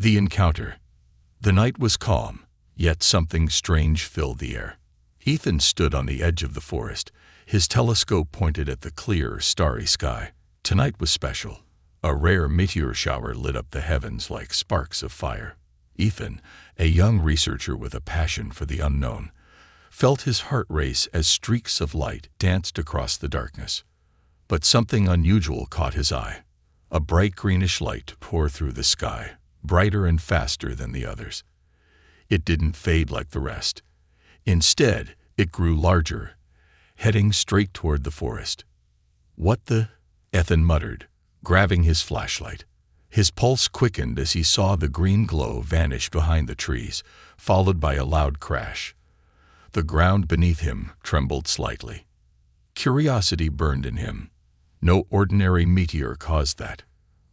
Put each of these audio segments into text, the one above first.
The encounter. The night was calm, yet something strange filled the air. Ethan stood on the edge of the forest, his telescope pointed at the clear, starry sky. Tonight was special. A rare meteor shower lit up the heavens like sparks of fire. Ethan, a young researcher with a passion for the unknown, felt his heart race as streaks of light danced across the darkness. But something unusual caught his eye. A bright greenish light poured through the sky, brighter and faster than the others. It didn't fade like the rest. Instead, it grew larger, heading straight toward the forest. "What the?" Ethan muttered, grabbing his flashlight. His pulse quickened as he saw the green glow vanish behind the trees, followed by a loud crash. The ground beneath him trembled slightly. Curiosity burned in him. No ordinary meteor caused that.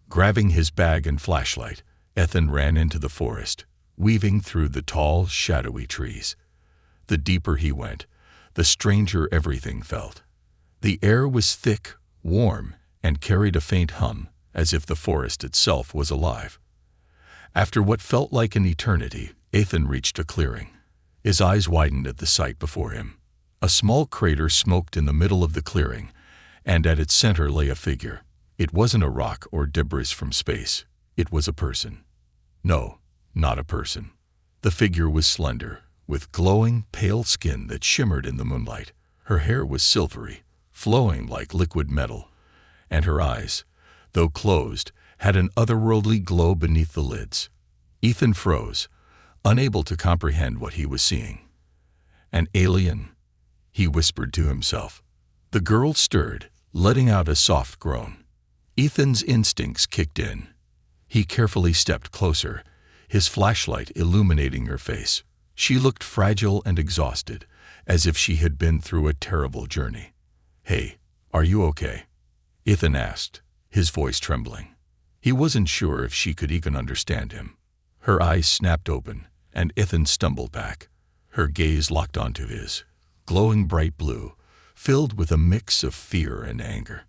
Grabbing his bag and flashlight, Ethan ran into the forest, weaving through the tall, shadowy trees. The deeper he went, the stranger everything felt. The air was thick, warm, and carried a faint hum, as if the forest itself was alive. After what felt like an eternity, Ethan reached a clearing. His eyes widened at the sight before him. A small crater smoked in the middle of the clearing, and at its center lay a figure. It wasn't a rock or debris from space. It was a person. No, not a person. The figure was slender, with glowing, pale skin that shimmered in the moonlight. Her hair was silvery, flowing like liquid metal, and her eyes, though closed, had an otherworldly glow beneath the lids. Ethan froze, unable to comprehend what he was seeing. "An alien," he whispered to himself. The girl stirred, letting out a soft groan. Ethan's instincts kicked in. He carefully stepped closer, his flashlight illuminating her face. She looked fragile and exhausted, as if she had been through a terrible journey. "Hey, are you okay?" Ethan asked, his voice trembling. He wasn't sure if she could even understand him. Her eyes snapped open, and Ethan stumbled back. Her gaze locked onto his, glowing bright blue, filled with a mix of fear and anger.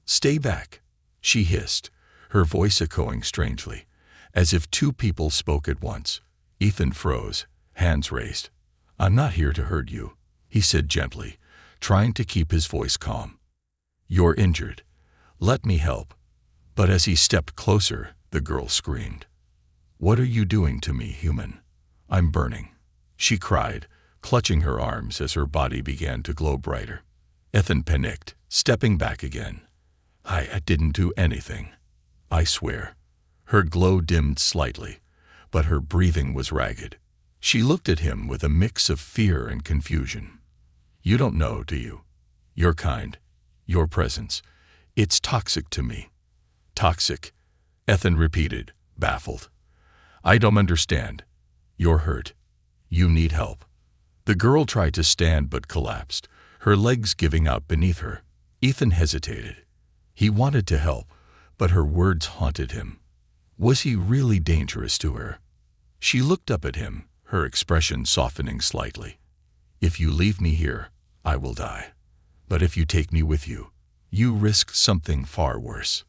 "Stay back," she hissed, her voice echoing strangely, as if two people spoke at once. Ethan froze, hands raised. "I'm not here to hurt you," he said gently, trying to keep his voice calm. "You're injured. Let me help." But as he stepped closer, the girl screamed. "What are you doing to me, human? I'm burning," she cried, clutching her arms as her body began to glow brighter. Ethan panicked, stepping back again. I didn't do anything. I swear." Her glow dimmed slightly, but her breathing was ragged. She looked at him with a mix of fear and confusion. "You don't know, do you? Your kind, your presence. It's toxic to me." "Toxic," Ethan repeated, baffled. "I don't understand. You're hurt. You need help." The girl tried to stand but collapsed, her legs giving out beneath her. Ethan hesitated. He wanted to help, but her words haunted him. Was he really dangerous to her? She looked up at him, her expression softening slightly. "If you leave me here, I will die. But if you take me with you, you risk something far worse."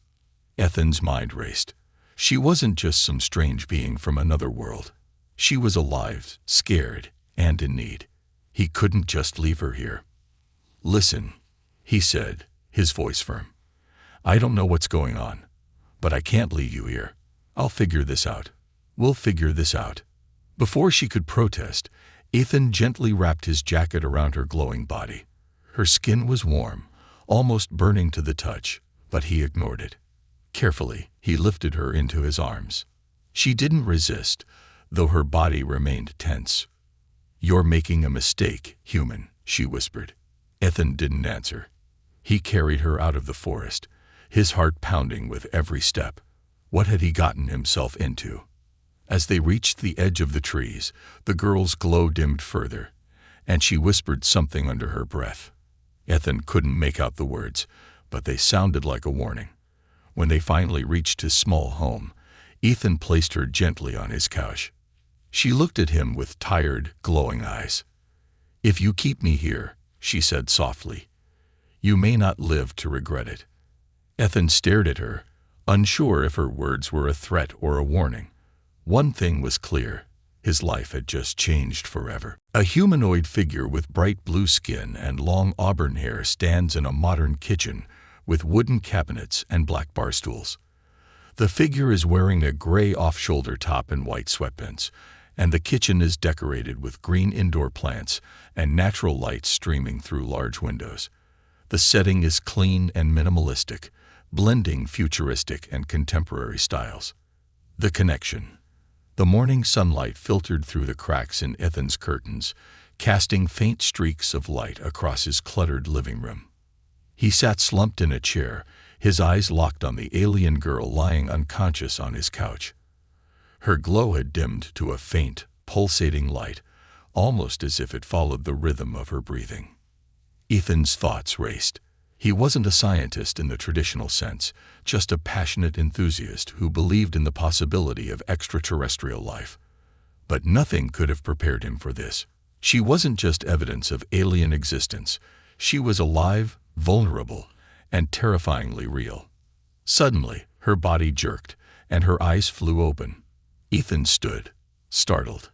Ethan's mind raced. She wasn't just some strange being from another world. She was alive, scared, and in need. He couldn't just leave her here. "Listen," he said, his voice firm. "I don't know what's going on, but I can't leave you here. I'll figure this out. We'll figure this out." Before she could protest, Ethan gently wrapped his jacket around her glowing body. Her skin was warm, almost burning to the touch, but he ignored it. Carefully, he lifted her into his arms. She didn't resist, though her body remained tense. "You're making a mistake, human," she whispered. Ethan didn't answer. He carried her out of the forest, his heart pounding with every step. What had he gotten himself into? As they reached the edge of the trees, the girl's glow dimmed further, and she whispered something under her breath. Ethan couldn't make out the words, but they sounded like a warning. When they finally reached his small home, Ethan placed her gently on his couch. She looked at him with tired, glowing eyes. "If you keep me here," she said softly, "you may not live to regret it." Ethan stared at her, unsure if her words were a threat or a warning. One thing was clear. His life had just changed forever. A humanoid figure with bright blue skin and long auburn hair stands in a modern kitchen with wooden cabinets and black bar stools. The figure is wearing a gray off-shoulder top and white sweatpants, and the kitchen is decorated with green indoor plants and natural light streaming through large windows. The setting is clean and minimalistic, blending futuristic and contemporary styles. The connection. The morning sunlight filtered through the cracks in Ethan's curtains, casting faint streaks of light across his cluttered living room. He sat slumped in a chair, his eyes locked on the alien girl lying unconscious on his couch. Her glow had dimmed to a faint, pulsating light, almost as if it followed the rhythm of her breathing. Ethan's thoughts raced. He wasn't a scientist in the traditional sense, just a passionate enthusiast who believed in the possibility of extraterrestrial life. But nothing could have prepared him for this. She wasn't just evidence of alien existence. She was alive, vulnerable, and terrifyingly real. Suddenly, her body jerked, and her eyes flew open. Ethan stood, startled.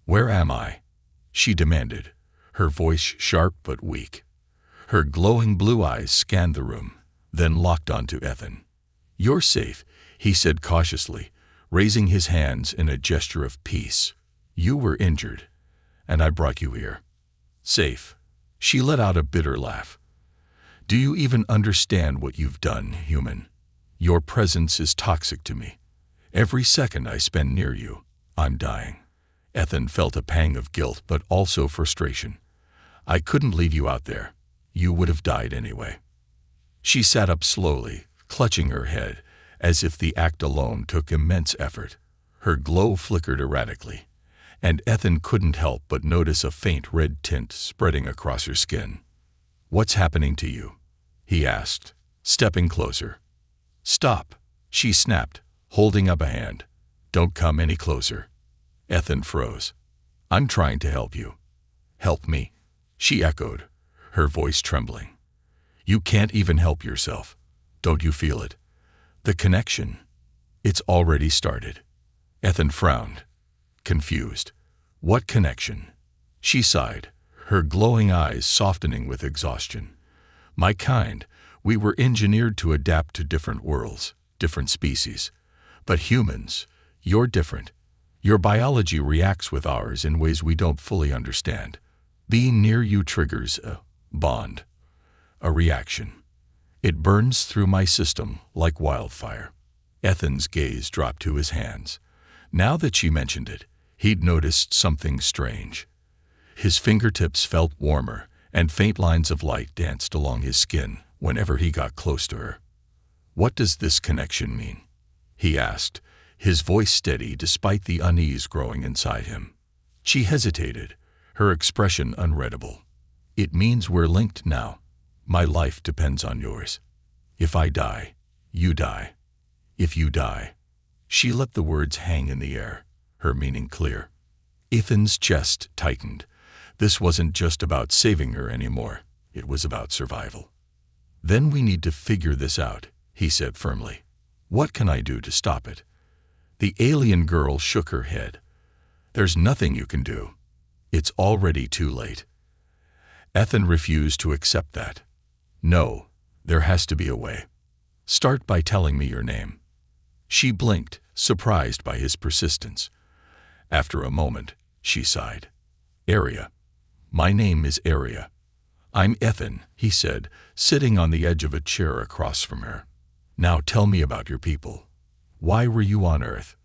"Where am I?" she demanded, her voice sharp but weak. Her glowing blue eyes scanned the room, then locked onto Ethan. "You're safe," he said cautiously, raising his hands in a gesture of peace. "You were injured, and I brought you here." "Safe?" She let out a bitter laugh. "Do you even understand what you've done, human? Your presence is toxic to me. Every second I spend near you, I'm dying." Ethan felt a pang of guilt but also frustration. "I couldn't leave you out there. You would have died anyway." She sat up slowly, clutching her head, as if the act alone took immense effort. Her glow flickered erratically, and Ethan couldn't help but notice a faint red tint spreading across her skin. "What's happening to you?" he asked, stepping closer. "Stop," she snapped, holding up a hand. "Don't come any closer." Ethan froze. "I'm trying to help you." "Help me," she echoed, her voice trembling. "You can't even help yourself. Don't you feel it? The connection. It's already started." Ethan frowned, confused. "What connection?" She sighed, her glowing eyes softening with exhaustion. "My kind, we were engineered to adapt to different worlds, different species. But humans, you're different. Your biology reacts with ours in ways we don't fully understand. Being near you triggers a bond, a reaction. It burns through my system like wildfire." Ethan's gaze dropped to his hands. Now that she mentioned it, he'd noticed something strange. His fingertips felt warmer, and faint lines of light danced along his skin whenever he got close to her. "What does this connection mean?" he asked, his voice steady despite the unease growing inside him. She hesitated, her expression unreadable. "It means we're linked now. My life depends on yours. If I die, you die. If you die." She let the words hang in the air, her meaning clear. Ethan's chest tightened. This wasn't just about saving her anymore. It was about survival. "Then we need to figure this out," he said firmly. "What can I do to stop it?" The alien girl shook her head. "There's nothing you can do. It's already too late." Ethan refused to accept that. "No, there has to be a way. Start by telling me your name." She blinked, surprised by his persistence. After a moment, she sighed. "Area. My name is Area." "I'm Ethan," he said, sitting on the edge of a chair across from her. "Now tell me about your people. Why were you on Earth?"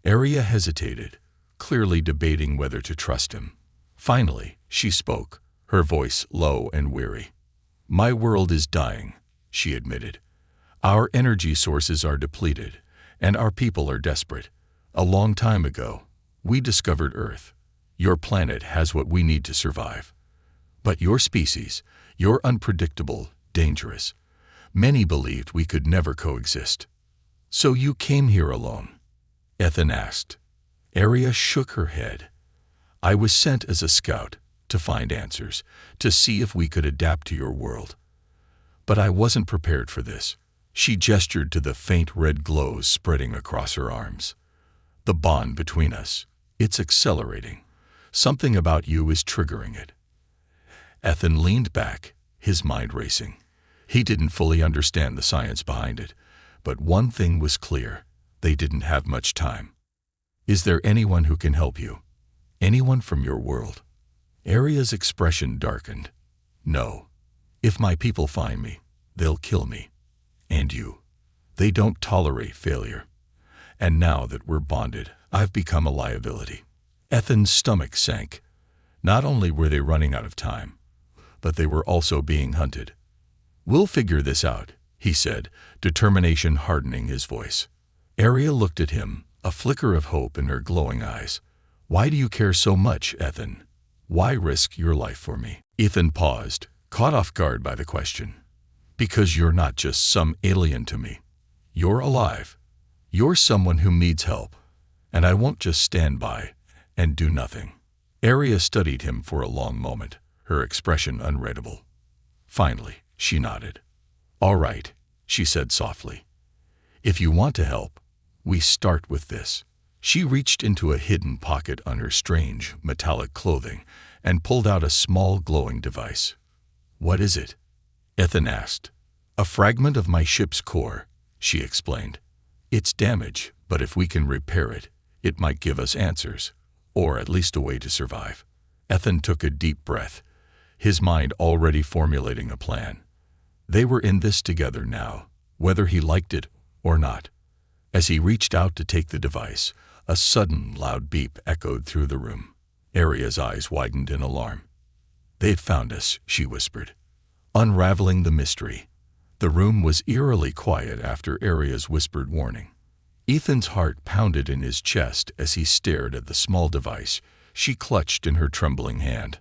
Area hesitated, clearly debating whether to trust him. Finally, she spoke, her voice low and weary. "My world is dying," she admitted. "Our energy sources are depleted, and our people are desperate. A long time ago, we discovered Earth. Your planet has what we need to survive. But your species, you're unpredictable, dangerous. Many believed we could never coexist. So you came here alone?" Ethan asked. Area shook her head. "I was sent as a scout, to find answers, to see if we could adapt to your world. But I wasn't prepared for this." She gestured to the faint red glows spreading across her arms. The bond between us. It's accelerating. Something about you is triggering it. Ethan leaned back, his mind racing. He didn't fully understand the science behind it, but one thing was clear. They didn't have much time. Is there anyone who can help you? Anyone from your world? Aria's expression darkened. No. If my people find me, they'll kill me. And you. They don't tolerate failure. And now that we're bonded, I've become a liability. Ethan's stomach sank. Not only were they running out of time, but they were also being hunted. We'll figure this out, he said, determination hardening his voice. Aria looked at him, a flicker of hope in her glowing eyes. Why do you care so much, Ethan? Why risk your life for me? Ethan paused, caught off guard by the question. Because you're not just some alien to me. You're alive. You're someone who needs help. And I won't just stand by and do nothing. Aria studied him for a long moment, her expression unreadable. Finally, she nodded. All right, she said softly. If you want to help, we start with this. She reached into a hidden pocket on her strange, metallic clothing and pulled out a small glowing device. What is it? Ethan asked. A fragment of my ship's core, she explained. It's damaged, but if we can repair it, it might give us answers, or at least a way to survive. Ethan took a deep breath, his mind already formulating a plan. They were in this together now, whether he liked it or not. As he reached out to take the device, a sudden loud beep echoed through the room. Aria's eyes widened in alarm. They'd found us, she whispered. Unraveling the mystery. The room was eerily quiet after Aria's whispered warning. Ethan's heart pounded in his chest as he stared at the small device she clutched in her trembling hand.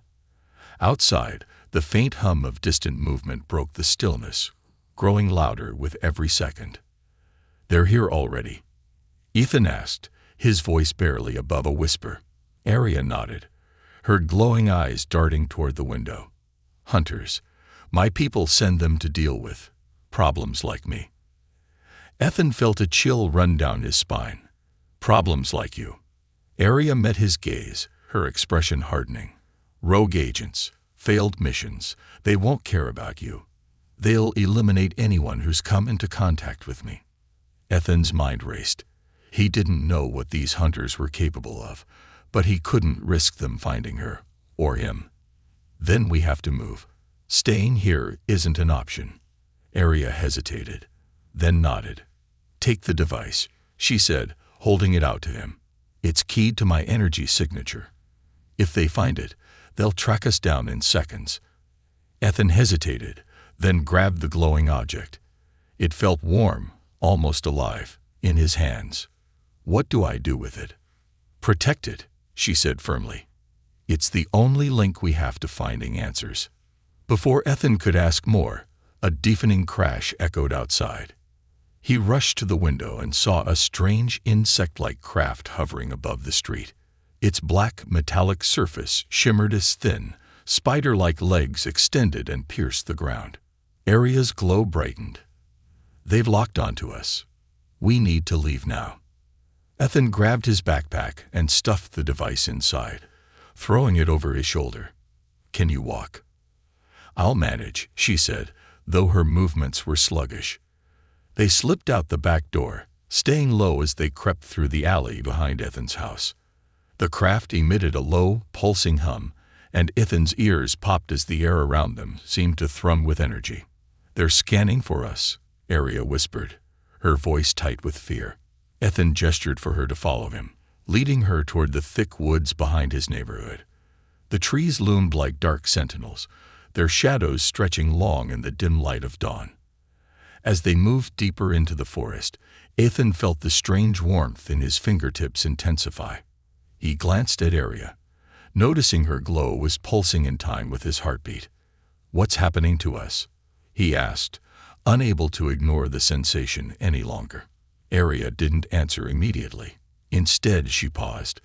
Outside, the faint hum of distant movement broke the stillness, growing louder with every second. They're here already? Ethan asked, his voice barely above a whisper. Aria nodded, her glowing eyes darting toward the window. Hunters. My people send them to deal with problems like me. Ethan felt a chill run down his spine. Problems like you. Aria met his gaze, her expression hardening. Rogue agents, failed missions, they won't care about you. They'll eliminate anyone who's come into contact with me. Ethan's mind raced. He didn't know what these hunters were capable of, but he couldn't risk them finding her, or him. Then we have to move. Staying here isn't an option. Aria hesitated, then nodded. Take the device, she said, holding it out to him. It's keyed to my energy signature. If they find it, they'll track us down in seconds. Ethan hesitated, then grabbed the glowing object. It felt warm, almost alive, in his hands. What do I do with it? Protect it, she said firmly. It's the only link we have to finding answers. Before Ethan could ask more, a deafening crash echoed outside. He rushed to the window and saw a strange insect-like craft hovering above the street. Its black, metallic surface shimmered as thin, spider-like legs extended and pierced the ground. Aria's glow brightened. They've locked onto us. We need to leave now. Ethan grabbed his backpack and stuffed the device inside, throwing it over his shoulder. Can you walk? I'll manage, she said, though her movements were sluggish. They slipped out the back door, staying low as they crept through the alley behind Ethan's house. The craft emitted a low, pulsing hum, and Ethan's ears popped as the air around them seemed to thrum with energy. They're scanning for us, Aria whispered, her voice tight with fear. Ethan gestured for her to follow him, leading her toward the thick woods behind his neighborhood. The trees loomed like dark sentinels, their shadows stretching long in the dim light of dawn. As they moved deeper into the forest, Ethan felt the strange warmth in his fingertips intensify. He glanced at Aria, noticing her glow was pulsing in time with his heartbeat. What's happening to us? He asked, unable to ignore the sensation any longer. Aria didn't answer immediately. Instead, she paused,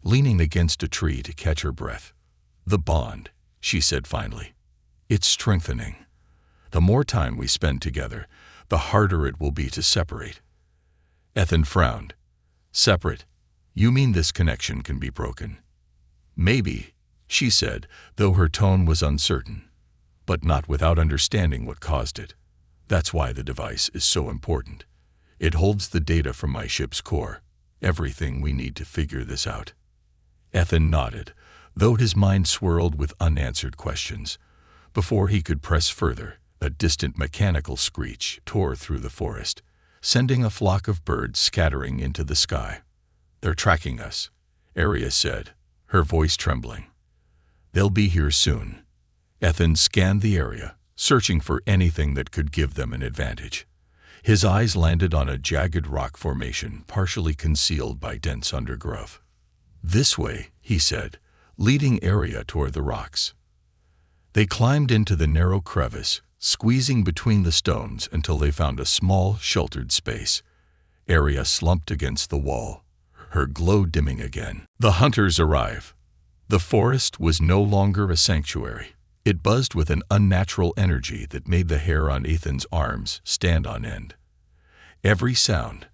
leaning against a tree to catch her breath. The bond, she said finally. It's strengthening. The more time we spend together, the harder it will be to separate. Ethan frowned. Separate? You mean this connection can be broken? Maybe, she said, though her tone was uncertain, but not without understanding what caused it. That's why the device is so important. It holds the data from my ship's core, everything we need to figure this out. Ethan nodded, though his mind swirled with unanswered questions. Before he could press further, a distant mechanical screech tore through the forest, sending a flock of birds scattering into the sky. They're tracking us, Arya said, her voice trembling. They'll be here soon. Ethan scanned the area, searching for anything that could give them an advantage. His eyes landed on a jagged rock formation partially concealed by dense undergrowth. This way, he said, leading Arya toward the rocks. They climbed into the narrow crevice, squeezing between the stones until they found a small, sheltered space. Arya slumped against the wall, her glow dimming again. The hunters arrive. The forest was no longer a sanctuary. It buzzed with an unnatural energy that made the hair on Ethan's arms stand on end. Every sound,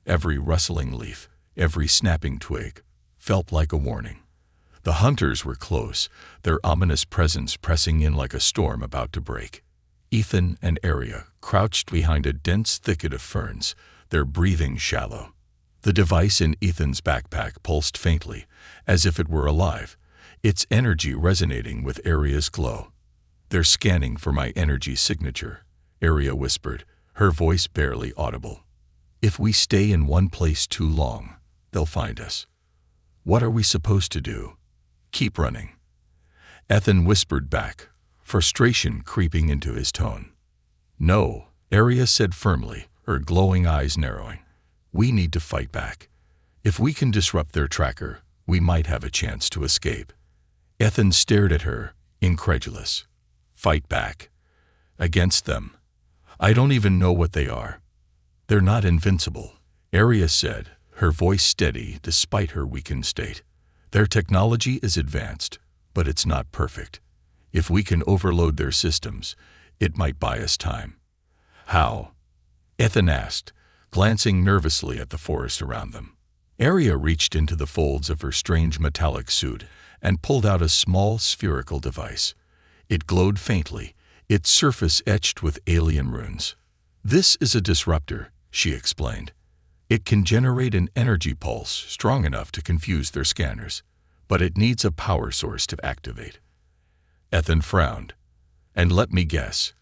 every rustling leaf, every snapping twig, felt like a warning. The hunters were close, their ominous presence pressing in like a storm about to break. Ethan and Arya crouched behind a dense thicket of ferns, their breathing shallow. The device in Ethan's backpack pulsed faintly, as if it were alive, its energy resonating with Arya's glow. They're scanning for my energy signature, Arya whispered, her voice barely audible. If we stay in one place too long, they'll find us. What are we supposed to do? Keep running. Ethan whispered back, frustration creeping into his tone. No, Arya said firmly, her glowing eyes narrowing. We need to fight back. If we can disrupt their tracker, we might have a chance to escape. Ethan stared at her, incredulous. Fight back? Against them? I don't even know what they are. They're not invincible, Arya said, her voice steady despite her weakened state. Their technology is advanced, but it's not perfect. If we can overload their systems, it might buy us time. How? Ethan asked, glancing nervously at the forest around them. Arya reached into the folds of her strange metallic suit and pulled out a small spherical device. It glowed faintly, its surface etched with alien runes. This is a disruptor, she explained. It can generate an energy pulse strong enough to confuse their scanners, but it needs a power source to activate. Ethan frowned. And let me guess,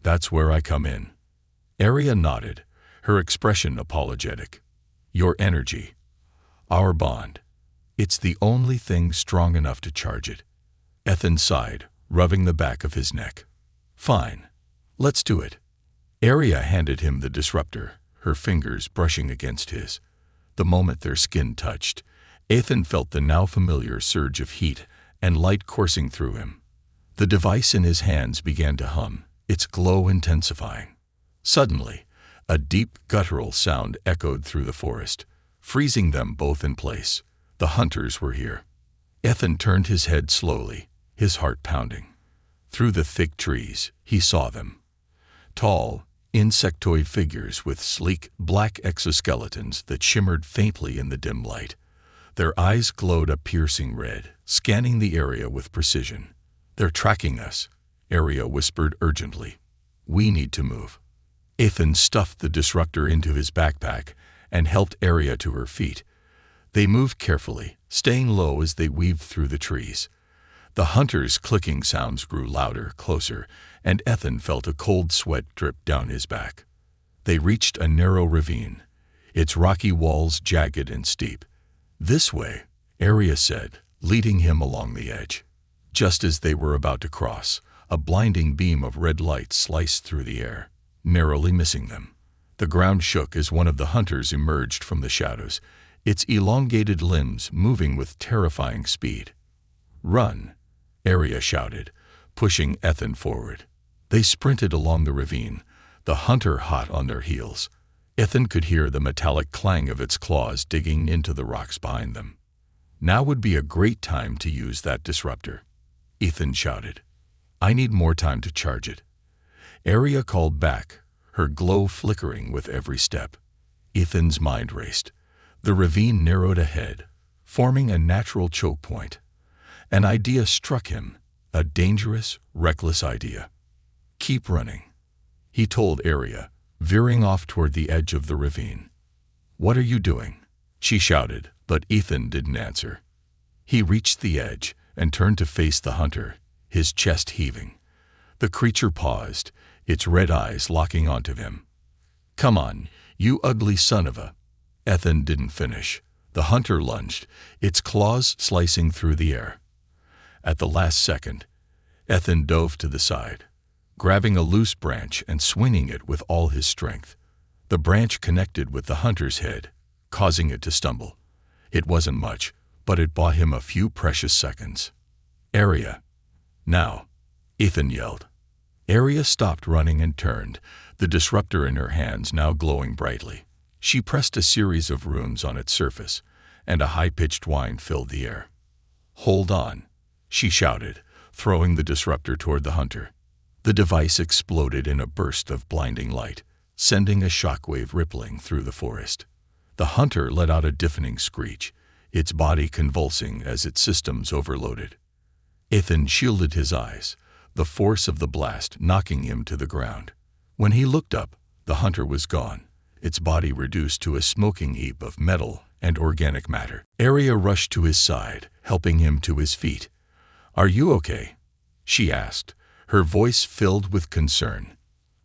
that's where I come in. Arya nodded, her expression apologetic. Your energy. Our bond. It's the only thing strong enough to charge it. Ethan sighed, rubbing the back of his neck. Fine. Let's do it. Arya handed him the disruptor, her fingers brushing against his. The moment their skin touched, Ethan felt the now familiar surge of heat and light coursing through him. The device in his hands began to hum, its glow intensifying. Suddenly, a deep guttural sound echoed through the forest, freezing them both in place. The hunters were here. Ethan turned his head slowly, his heart pounding. Through the thick trees, he saw them. Tall, insectoid figures with sleek, black exoskeletons that shimmered faintly in the dim light. Their eyes glowed a piercing red, scanning the area with precision. They're tracking us, Arya whispered urgently. We need to move. Ethan stuffed the disruptor into his backpack and helped Arya to her feet. They moved carefully, staying low as they weaved through the trees. The hunters' clicking sounds grew louder, closer, and Ethan felt a cold sweat drip down his back. They reached a narrow ravine, its rocky walls jagged and steep. This way, Arya said, leading him along the edge. Just as they were about to cross, a blinding beam of red light sliced through the air, narrowly missing them. The ground shook as one of the hunters emerged from the shadows, its elongated limbs moving with terrifying speed. Run, Arya shouted, pushing Ethan forward. They sprinted along the ravine, the hunter hot on their heels. Ethan could hear the metallic clang of its claws digging into the rocks behind them. Now would be a great time to use that disruptor, Ethan shouted. I need more time to charge it. Arya called back, her glow flickering with every step. Ethan's mind raced. The ravine narrowed ahead, forming a natural choke point. An idea struck him, a dangerous, reckless idea. "Keep running," he told Aria, veering off toward the edge of the ravine. "What are you doing?" she shouted, but Ethan didn't answer. He reached the edge and turned to face the hunter, his chest heaving. The creature paused, its red eyes locking onto him. "Come on, you ugly son of a—" Ethan didn't finish. The hunter lunged, its claws slicing through the air. At the last second, Ethan dove to the side, grabbing a loose branch and swinging it with all his strength. The branch connected with the hunter's head, causing it to stumble. It wasn't much, but it bought him a few precious seconds. "Aria! Now!" Ethan yelled. Aria stopped running and turned, the disruptor in her hands now glowing brightly. She pressed a series of runes on its surface, and a high-pitched whine filled the air. "Hold on," she shouted, throwing the disruptor toward the hunter. The device exploded in a burst of blinding light, sending a shockwave rippling through the forest. The hunter let out a deafening screech, its body convulsing as its systems overloaded. Ethan shielded his eyes, the force of the blast knocking him to the ground. When he looked up, the hunter was gone, its body reduced to a smoking heap of metal and organic matter. Aria rushed to his side, helping him to his feet. "Are you okay?" she asked, her voice filled with concern.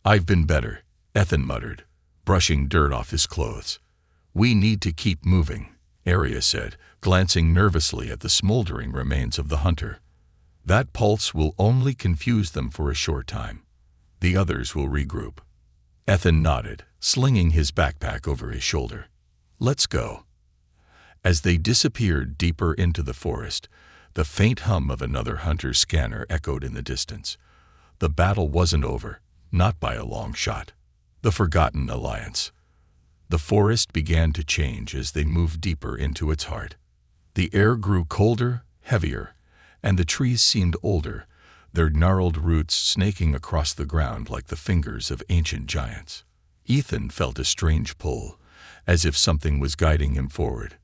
"I've been better," Ethan muttered, brushing dirt off his clothes. "We need to keep moving," Aria said, glancing nervously at the smoldering remains of the hunter. "That pulse will only confuse them for a short time. The others will regroup." Ethan nodded, slinging his backpack over his shoulder. "Let's go." As they disappeared deeper into the forest, the faint hum of another hunter's scanner echoed in the distance. The battle wasn't over, not by a long shot. The Forgotten Alliance. The forest began to change as they moved deeper into its heart. The air grew colder, heavier, and the trees seemed older, their gnarled roots snaking across the ground like the fingers of ancient giants. Ethan felt a strange pull, as if something was guiding him forward.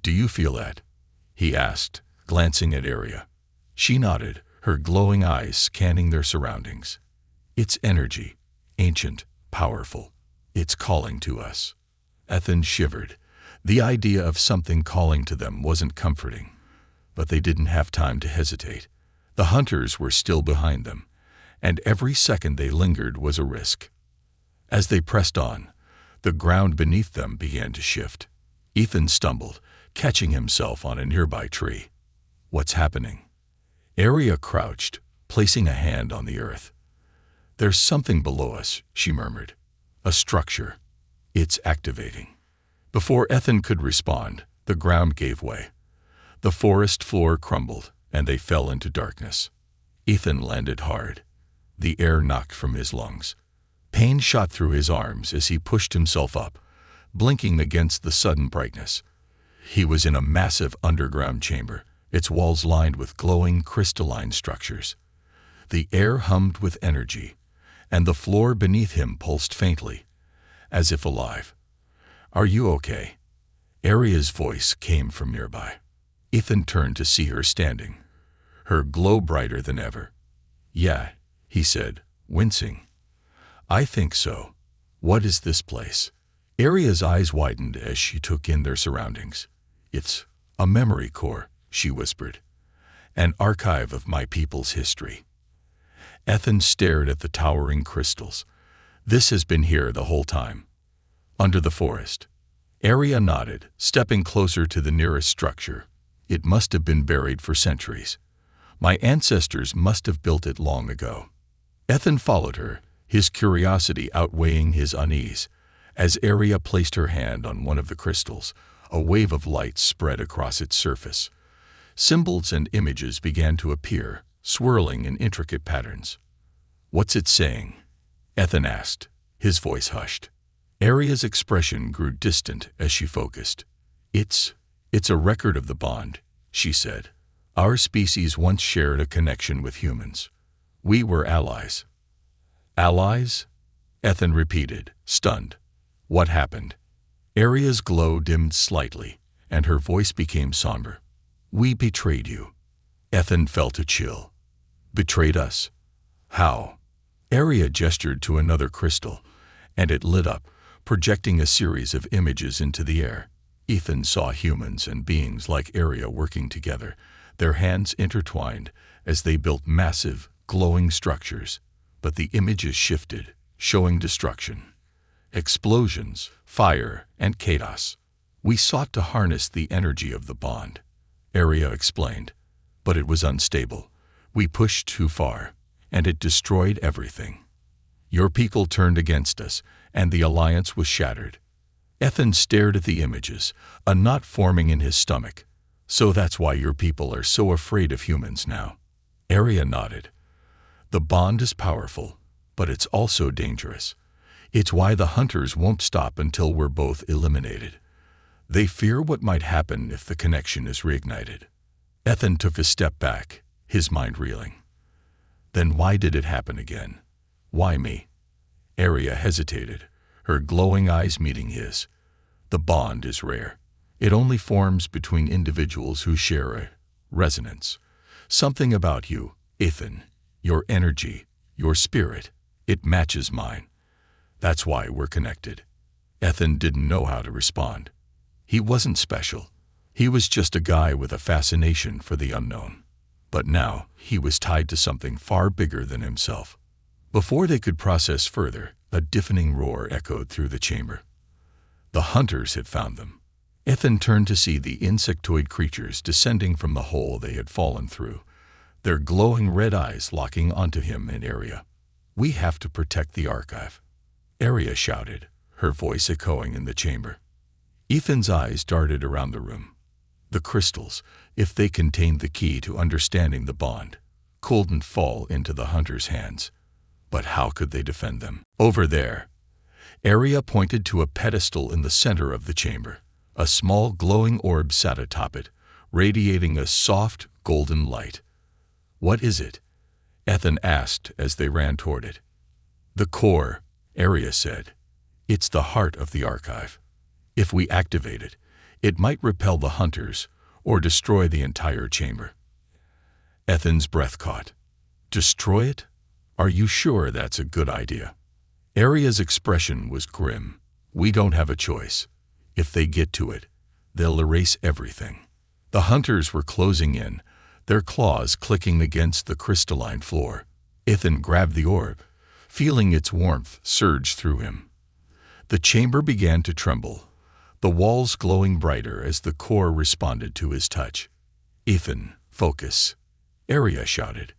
"Do you feel that?" he asked, glancing at Aria. She nodded, her glowing eyes scanning their surroundings. "It's energy, ancient, powerful. It's calling to us." Ethan shivered. The idea of something calling to them wasn't comforting. But they didn't have time to hesitate. The hunters were still behind them, and every second they lingered was a risk. As they pressed on, the ground beneath them began to shift. Ethan stumbled, catching himself on a nearby tree. "What's happening?" Aria crouched, placing a hand on the earth. "There's something below us," she murmured. "A structure. It's activating." Before Ethan could respond, the ground gave way. The forest floor crumbled, and they fell into darkness. Ethan landed hard. The air knocked from his lungs. Pain shot through his arms as he pushed himself up, blinking against the sudden brightness. He was in a massive underground chamber, its walls lined with glowing crystalline structures. The air hummed with energy, and the floor beneath him pulsed faintly, as if alive. "Are you okay?" Aria's voice came from nearby. Ethan turned to see her standing, her glow brighter than ever. "Yeah," he said, wincing. "I think so. What is this place?" Aria's eyes widened as she took in their surroundings. "It's a memory core," she whispered. "An archive of my people's history." Ethan stared at the towering crystals. "This has been here the whole time." "Under the forest." Aria nodded, stepping closer to the nearest structure. "It must have been buried for centuries. My ancestors must have built it long ago." Ethan followed her, his curiosity outweighing his unease. As Aria placed her hand on one of the crystals, a wave of light spread across its surface. Symbols and images began to appear, swirling in intricate patterns. "What's it saying?" Ethan asked, his voice hushed. Aria's expression grew distant as she focused. It's a record of the bond," she said. "Our species once shared a connection with humans. We were allies." "Allies?" Ethan repeated, stunned. "What happened?" Aria's glow dimmed slightly, and her voice became somber. We betrayed you. Ethan felt a chill. Betrayed us? How? Aria gestured to another crystal, and it lit up, projecting a series of images into the air. Ethan saw humans and beings like Aria working together, their hands intertwined as they built massive, glowing structures. But the images shifted, showing destruction. Explosions, fire, and chaos. We sought to harness the energy of the bond, Aria explained, but it was unstable. We pushed too far, and it destroyed everything. Your people turned against us, and the alliance was shattered. Ethan stared at the images, a knot forming in his stomach. So that's why your people are so afraid of humans now. Aria nodded. The bond is powerful, but it's also dangerous. It's why the hunters won't stop until we're both eliminated. They fear what might happen if the connection is reignited. Ethan took a step back, his mind reeling. Then why did it happen again? Why me? Aria hesitated, her glowing eyes meeting his. The bond is rare. It only forms between individuals who share a resonance. Something about you, Ethan, your energy, your spirit, it matches mine. That's why we're connected. Ethan didn't know how to respond. He wasn't special. He was just a guy with a fascination for the unknown. But now, he was tied to something far bigger than himself. Before they could process further, a deafening roar echoed through the chamber. The hunters had found them. Ethan turned to see the insectoid creatures descending from the hole they had fallen through, their glowing red eyes locking onto him and Aria. We have to protect the archive, Aria shouted, her voice echoing in the chamber. Ethan's eyes darted around the room. The crystals, if they contained the key to understanding the bond, couldn't fall into the hunters' hands. But how could they defend them? Over there. Aria pointed to a pedestal in the center of the chamber. A small glowing orb sat atop it, radiating a soft, golden light. What is it? Ethan asked as they ran toward it. The core, Aria said. It's the heart of the archive. If we activate it, it might repel the hunters or destroy the entire chamber. Ethan's breath caught. Destroy it? Are you sure that's a good idea? Aria's expression was grim. We don't have a choice. If they get to it, they'll erase everything. The hunters were closing in, their claws clicking against the crystalline floor. Ethan grabbed the orb, feeling its warmth surge through him. The chamber began to tremble, the walls glowing brighter as the core responded to his touch. Ethan, focus, Aria shouted.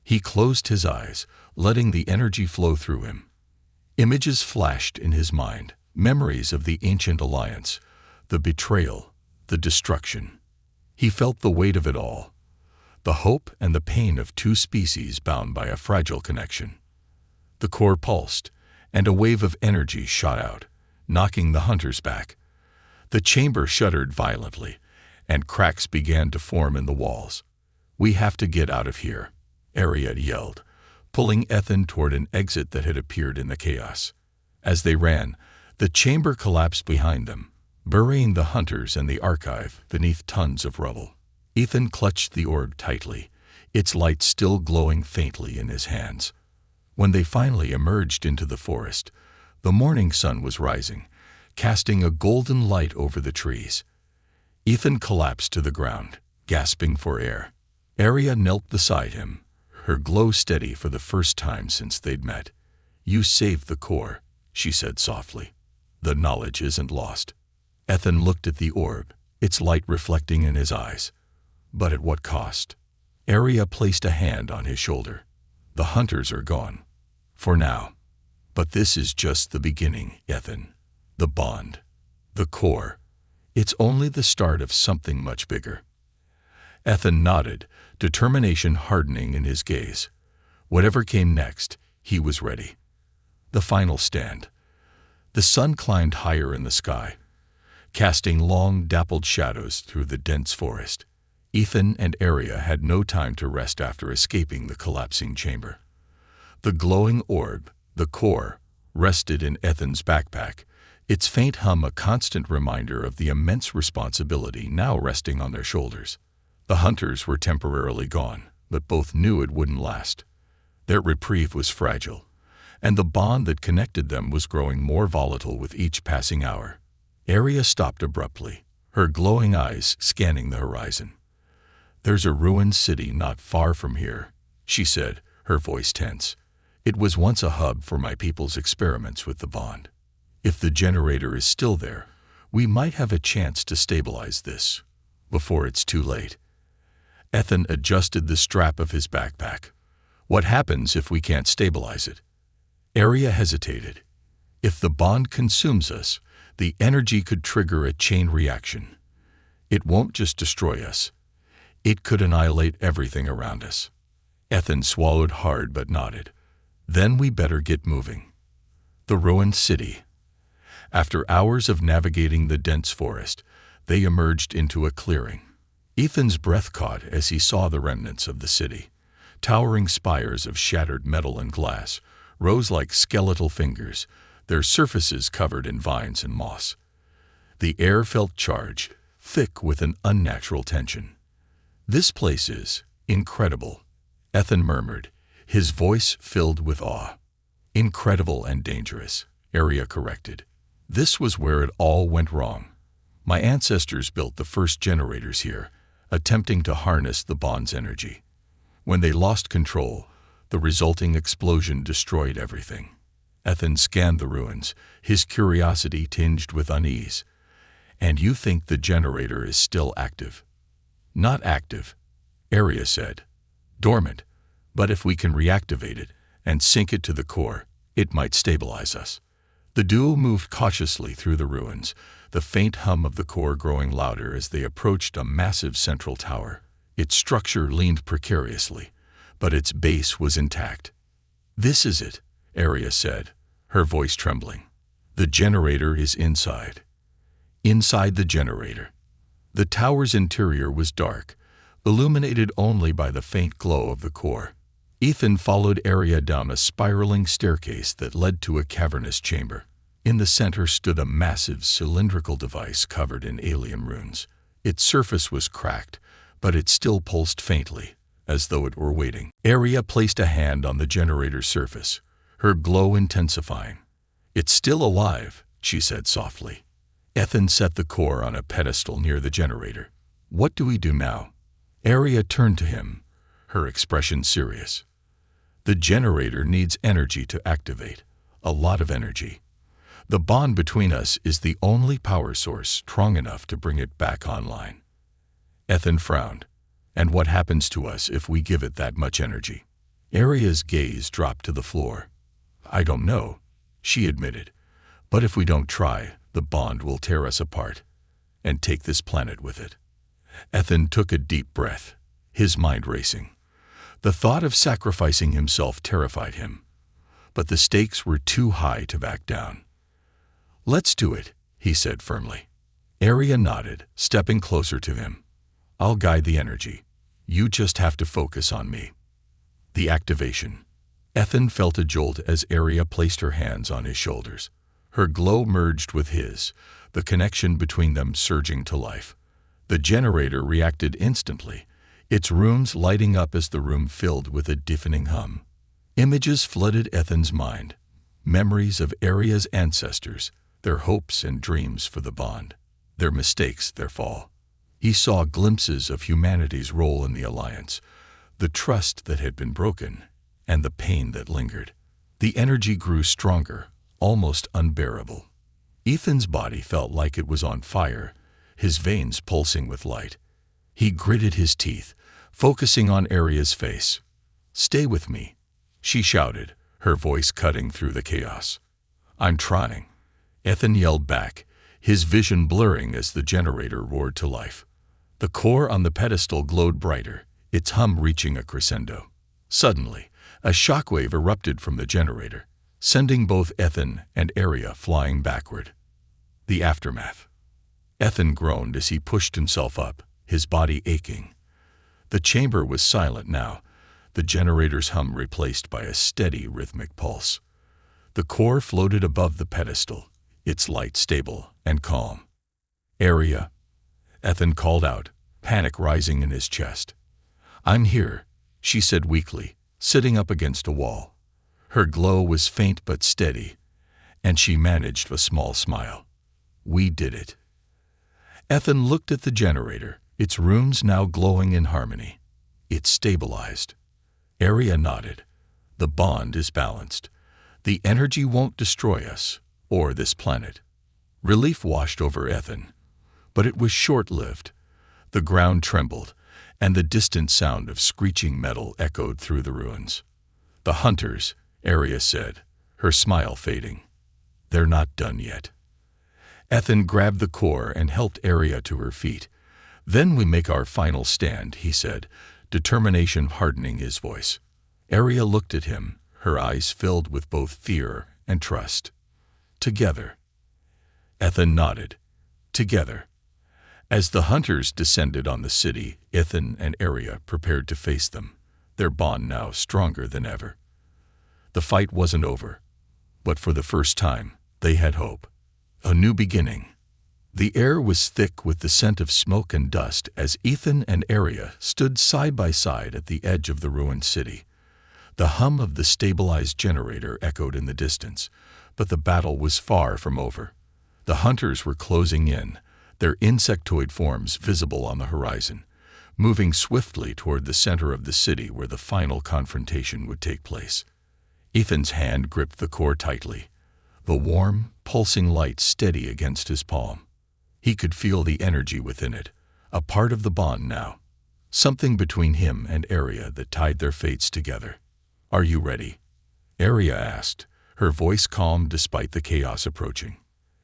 He closed his eyes, letting the energy flow through him. Images flashed in his mind, memories of the ancient alliance, the betrayal, the destruction. He felt the weight of it all, the hope and the pain of two species bound by a fragile connection. The core pulsed, and a wave of energy shot out, knocking the hunters back. The chamber shuddered violently, and cracks began to form in the walls. We have to get out of here, Aria yelled, pulling Ethan toward an exit that had appeared in the chaos. As they ran, the chamber collapsed behind them, burying the hunters and the archive beneath tons of rubble. Ethan clutched the orb tightly, its light still glowing faintly in his hands. When they finally emerged into the forest, the morning sun was rising, casting a golden light over the trees. Ethan collapsed to the ground, gasping for air. Aria knelt beside him, her glow steady for the first time since they'd met. You saved the core, she said softly. The knowledge isn't lost. Ethan looked at the orb, its light reflecting in his eyes. But at what cost? Aria placed a hand on his shoulder. The hunters are gone. For now. But this is just the beginning, Ethan. The bond. The core. It's only the start of something much bigger. Ethan nodded, determination hardening in his gaze. Whatever came next, he was ready. The final stand. The sun climbed higher in the sky, casting long, dappled shadows through the dense forest. Ethan and Aria had no time to rest after escaping the collapsing chamber. The glowing orb, the core, rested in Ethan's backpack, its faint hum a constant reminder of the immense responsibility now resting on their shoulders. The hunters were temporarily gone, but both knew it wouldn't last. Their reprieve was fragile, and the bond that connected them was growing more volatile with each passing hour. Arya stopped abruptly, her glowing eyes scanning the horizon. "There's a ruined city not far from here," she said, her voice tense. "It was once a hub for my people's experiments with the bond. If the generator is still there, we might have a chance to stabilize this before it's too late." Ethan adjusted the strap of his backpack. "What happens if we can't stabilize it?" Arya hesitated. "If the bond consumes us, the energy could trigger a chain reaction. It won't just destroy us. It could annihilate everything around us." Ethan swallowed hard but nodded. "Then we better get moving." The ruined city. After hours of navigating the dense forest, they emerged into a clearing. Ethan's breath caught as he saw the remnants of the city. Towering spires of shattered metal and glass rose like skeletal fingers, their surfaces covered in vines and moss. The air felt charged, thick with an unnatural tension. "This place is incredible," Ethan murmured, his voice filled with awe. "Incredible and dangerous," Arya corrected. "This was where it all went wrong. My ancestors built the first generators here, attempting to harness the bond's energy. When they lost control, the resulting explosion destroyed everything." Ethan scanned the ruins, his curiosity tinged with unease. "And you think the generator is still active?" "Not active," Arya said. "Dormant. But if we can reactivate it and sink it to the core, it might stabilize us." The duo moved cautiously through the ruins, the faint hum of the core growing louder as they approached a massive central tower. Its structure leaned precariously, but its base was intact. "This is it," Arya said, her voice trembling. "The generator is inside." Inside the generator. The tower's interior was dark, illuminated only by the faint glow of the core. Ethan followed Arya down a spiraling staircase that led to a cavernous chamber. In the center stood a massive cylindrical device covered in alien runes. Its surface was cracked, but it still pulsed faintly, as though it were waiting. Arya placed a hand on the generator's surface, her glow intensifying. "It's still alive," she said softly. Ethan set the core on a pedestal near the generator. "What do we do now?" Arya turned to him, her expression serious. "The generator needs energy to activate, a lot of energy. The bond between us is the only power source strong enough to bring it back online." Ethan frowned. "And what happens to us if we give it that much energy?" Arya's gaze dropped to the floor. "I don't know," she admitted. "But if we don't try, the bond will tear us apart and take this planet with it." Ethan took a deep breath, his mind racing. The thought of sacrificing himself terrified him, but the stakes were too high to back down. "Let's do it," he said firmly. Arya nodded, stepping closer to him. "I'll guide the energy. You just have to focus on me." The activation. Ethan felt a jolt as Arya placed her hands on his shoulders. Her glow merged with his, the connection between them surging to life. The generator reacted instantly, its runes lighting up as the room filled with a deafening hum. Images flooded Ethan's mind, memories of Arya's ancestors, their hopes and dreams for the bond, their mistakes, their fall. He saw glimpses of humanity's role in the alliance, the trust that had been broken, and the pain that lingered. The energy grew stronger, almost unbearable. Ethan's body felt like it was on fire, his veins pulsing with light. He gritted his teeth, focusing on Arya's face. "Stay with me," she shouted, her voice cutting through the chaos. "I'm trying," Ethan yelled back, his vision blurring as the generator roared to life. The core on the pedestal glowed brighter, its hum reaching a crescendo. Suddenly, a shockwave erupted from the generator, sending both Ethan and Arya flying backward. The aftermath. Ethan groaned as he pushed himself up, his body aching. The chamber was silent now, the generator's hum replaced by a steady rhythmic pulse. The core floated above the pedestal, its light stable and calm. "Area," Ethan called out, panic rising in his chest. "I'm here," she said weakly, sitting up against a wall. Her glow was faint but steady, and she managed a small smile. "We did it." Ethan looked at the generator, its runes now glowing in harmony. "It's stabilized." Area nodded. "The bond is balanced. The energy won't destroy us, or this planet." Relief washed over Ethan, but it was short-lived. The ground trembled, and the distant sound of screeching metal echoed through the ruins. "The hunters," Area said, her smile fading. "They're not done yet." Ethan grabbed the core and helped Area to her feet. "Then we make our final stand," he said, determination hardening his voice. Area looked at him, her eyes filled with both fear and trust. "Together." Ethan nodded. "Together." As the hunters descended on the city, Ethan and Area prepared to face them, their bond now stronger than ever. The fight wasn't over, but for the first time, they had hope. A new beginning. The air was thick with the scent of smoke and dust as Ethan and Area stood side by side at the edge of the ruined city. The hum of the stabilized generator echoed in the distance, but the battle was far from over. The hunters were closing in, their insectoid forms visible on the horizon, moving swiftly toward the center of the city where the final confrontation would take place. Ethan's hand gripped the core tightly, the warm, pulsing light steady against his palm. He could feel the energy within it, a part of the bond now, something between him and Area that tied their fates together. "Are you ready?" Area asked, her voice calm despite the chaos approaching.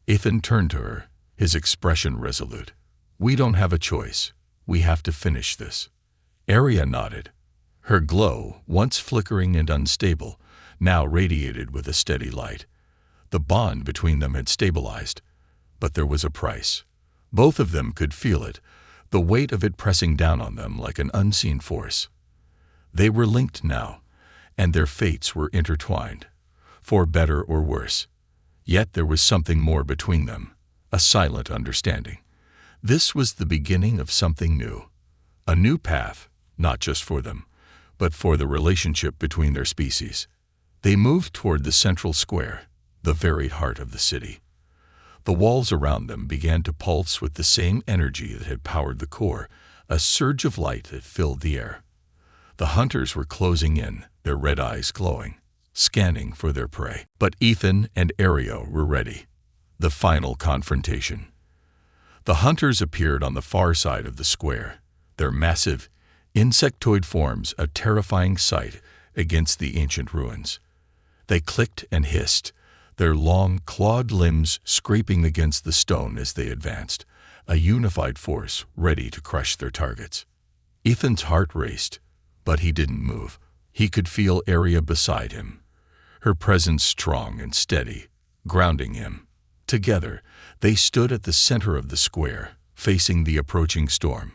Ethan turned to her, his expression resolute. "We don't have a choice. We have to finish this." Area nodded. Her glow, once flickering and unstable, now radiated with a steady light. The bond between them had stabilized, but there was a price. Both of them could feel it, the weight of it pressing down on them like an unseen force. They were linked now, and their fates were intertwined, for better or worse. Yet there was something more between them, a silent understanding. This was the beginning of something new, a new path, not just for them, but for the relationship between their species. They moved toward the central square, the very heart of the city. The walls around them began to pulse with the same energy that had powered the core, a surge of light that filled the air. The hunters were closing in, their red eyes glowing, scanning for their prey. But Ethan and Area were ready. The final confrontation. The hunters appeared on the far side of the square, their massive, insectoid forms a terrifying sight against the ancient ruins. They clicked and hissed, their long, clawed limbs scraping against the stone as they advanced, a unified force ready to crush their targets. Ethan's heart raced, but he didn't move. He could feel Area beside him, her presence strong and steady, grounding him. Together, they stood at the center of the square, facing the approaching storm.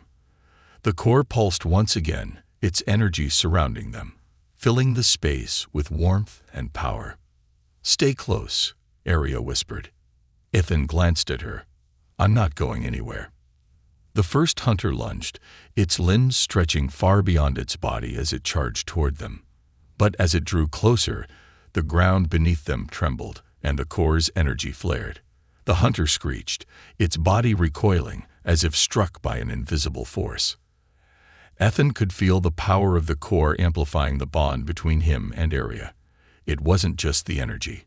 The core pulsed once again, its energy surrounding them, filling the space with warmth and power. "Stay close," Area whispered. Ethan glanced at her. "I'm not going anywhere." The first hunter lunged, its limbs stretching far beyond its body as it charged toward them. But as it drew closer, the ground beneath them trembled, and the core's energy flared. The hunter screeched, its body recoiling as if struck by an invisible force. Ethan could feel the power of the core amplifying the bond between him and Area. It wasn't just the energy.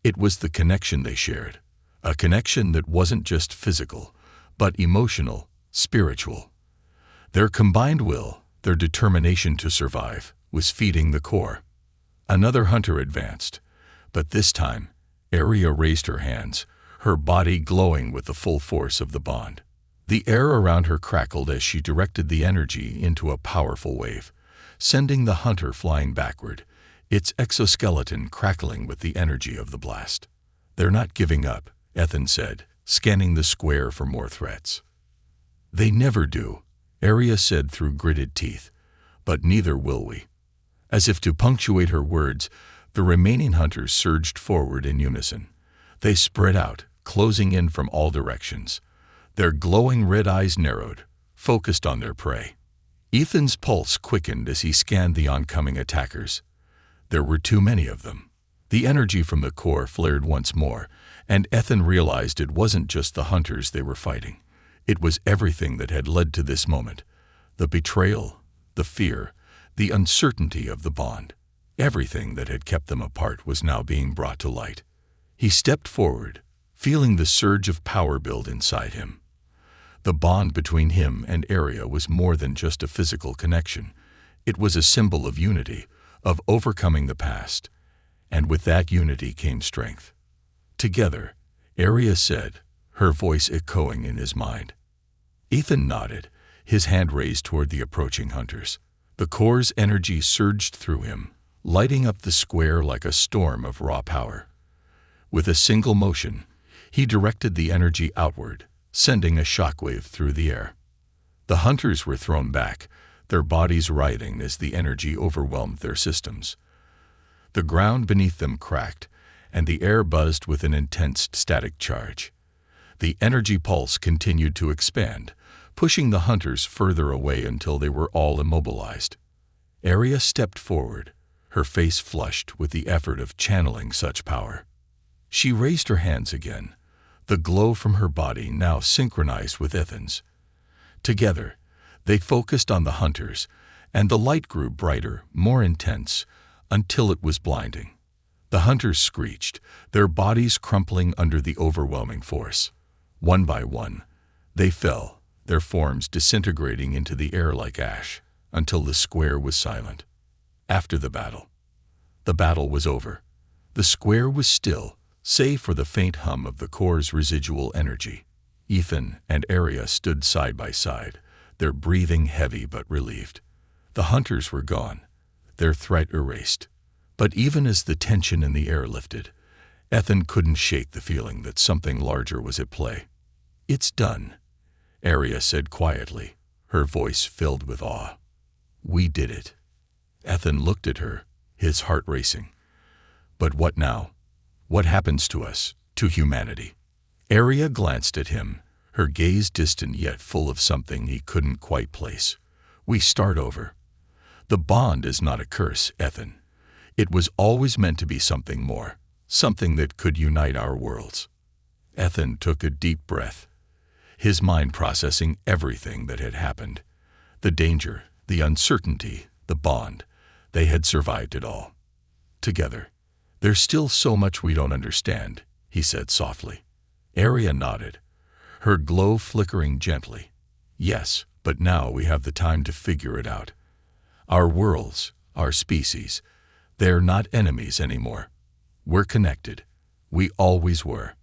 It was the connection they shared, a connection that wasn't just physical, but emotional, spiritual. Their combined will, their determination to survive, was feeding the core. Another hunter advanced, but this time, Area raised her hands, her body glowing with the full force of the bond. The air around her crackled as she directed the energy into a powerful wave, sending the hunter flying backward, its exoskeleton crackling with the energy of the blast. "They're not giving up," Ethan said, scanning the square for more threats. "They never do," Area said through gritted teeth, "but neither will we." As if to punctuate her words, the remaining hunters surged forward in unison. They spread out, closing in from all directions. Their glowing red eyes narrowed, focused on their prey. Ethan's pulse quickened as he scanned the oncoming attackers. There were too many of them. The energy from the core flared once more, and Ethan realized it wasn't just the hunters they were fighting. It was everything that had led to this moment. The betrayal, the fear, the uncertainty of the bond. Everything that had kept them apart was now being brought to light. He stepped forward, feeling the surge of power build inside him. The bond between him and Arya was more than just a physical connection. It was a symbol of unity, of overcoming the past. And with that unity came strength. Together, Arya said, her voice echoing in his mind. Ethan nodded, his hand raised toward the approaching hunters. The core's energy surged through him, lighting up the square like a storm of raw power. With a single motion, he directed the energy outward, sending a shockwave through the air. The hunters were thrown back, their bodies writhing as the energy overwhelmed their systems. The ground beneath them cracked, and the air buzzed with an intense static charge. The energy pulse continued to expand, pushing the hunters further away until they were all immobilized. Arya stepped forward, her face flushed with the effort of channeling such power. She raised her hands again, the glow from her body now synchronized with Ethan's. Together, they focused on the hunters, and the light grew brighter, more intense, until it was blinding. The hunters screeched, their bodies crumpling under the overwhelming force. One by one, they fell, their forms disintegrating into the air like ash, until the square was silent. After the battle was over. The square was still, save for the faint hum of the core's residual energy. Ethan and Arya stood side by side, their breathing heavy but relieved. The hunters were gone, their threat erased. But even as the tension in the air lifted, Ethan couldn't shake the feeling that something larger was at play. "It's done," Arya said quietly, her voice filled with awe. "We did it." Ethan looked at her, his heart racing. "But what now? What happens to us, to humanity?" Arya glanced at him, her gaze distant yet full of something he couldn't quite place. "We start over. The bond is not a curse, Ethan. It was always meant to be something more, something that could unite our worlds." Ethan took a deep breath, his mind processing everything that had happened. The danger, the uncertainty, the bond. They had survived it all. Together. "There's still so much we don't understand," he said softly. Arya nodded, her glow flickering gently. "Yes, but now we have the time to figure it out. Our worlds, our species, they're not enemies anymore. We're connected. We always were."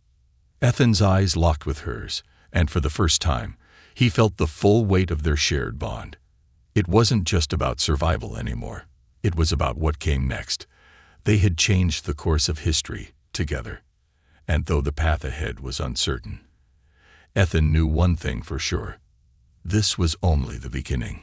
Ethan's eyes locked with hers, and for the first time, he felt the full weight of their shared bond. It wasn't just about survival anymore. It was about what came next. They had changed the course of history together. And though the path ahead was uncertain, Ethan knew one thing for sure. This was only the beginning.